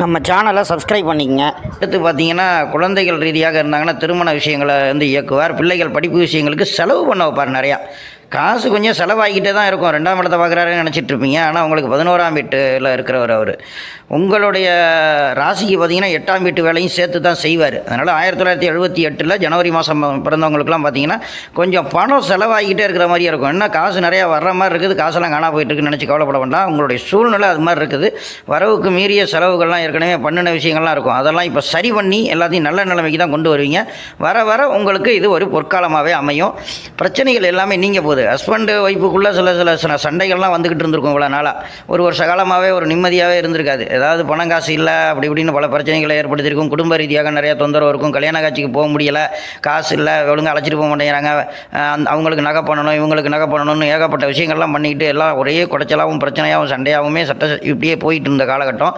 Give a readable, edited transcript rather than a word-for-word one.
நம்ம சேனலை சப்ஸ்கிரைப் பண்ணிக்கங்க. அடுத்து பார்த்தீங்கன்னா, குழந்தைகள் ரீதியாக இருந்தாங்கன்னா திருமண விஷயங்களை இயக்குவார். பிள்ளைகள் படிப்பு விஷயங்களுக்கு செலவு பண்ண வைப்பார் நிறையா. காசு கொஞ்சம் செலவாகிக்கிட்டே தான் இருக்கும். 2ஆம் இடத்த பார்க்குறாருன்னு நினச்சிட்டு இருப்பீங்க. ஆனால் உங்களுக்கு 11ஆம் வீட்டில் இருக்கிறவர் அவர். உங்களுடைய ராசிக்கு பார்த்தீங்கன்னா 8ஆம் வீட்டு வேலையும் சேர்த்து தான் செய்வார். அதனால் 1978 ஜனவரி மாதம் பிறந்தவங்களுக்குலாம் பார்த்தீங்கன்னா கொஞ்சம் பணம் செலவாகிக்கிட்டே இருக்கிற மாதிரியே இருக்கும். என்ன காசு நிறையா வர்ற மாதிரி இருக்குது, காசெல்லாம் காணா போயிட்டுருக்குன்னு நினச்சி கவலைப்பட வேண்டாம். உங்களுடைய சூழ்நிலை அது மாதிரி இருக்குது. வரவுக்கு மீறிய செலவுகள்லாம் ஏற்கனவே பண்ணின விஷயங்கள்லாம் இருக்கும். அதெல்லாம் இப்போ சரி பண்ணி எல்லாத்தையும் நல்ல நிலைமைக்கு தான் கொண்டு வருவீங்க. வர வர உங்களுக்கு இது ஒரு பொற்காலமாகவே அமையும். பிரச்சனைகள் எல்லாமே நீங்கள் போகுது. ஹஸ்பண்டு ஒய்ஃபுக்குள்ளே சில சண்டைகள்லாம் வந்துக்கிட்டு இருந்திருக்கும். இவ்வளோ நாளாக ஒரு வருஷ காலமாகவே ஒரு நிம்மதியாகவே இருந்திருக்காது. ஏதாவது பணம் காசு இல்லை அப்படி இப்படின்னு பல பிரச்சனைகளை ஏற்படுத்தியிருக்கும். குடும்ப ரீதியாக நிறைய தொந்தரவு இருக்கும். கல்யாண காட்சிக்கு போக முடியலை, காசு இல்லை, ஒழுங்காக அழைச்சிட்டு போக மாட்டேங்கிறாங்க, அவங்களுக்கு நகை பண்ணணும், இவங்களுக்கு நகை பண்ணணும்னு ஏகப்பட்ட விஷயங்கள்லாம் பண்ணிக்கிட்டு எல்லாம் ஒரே குடைச்சலாகவும் பிரச்சனையாகவும் சண்டையாகவுமே இப்படியே போயிட்டு இருந்த காலகட்டம்.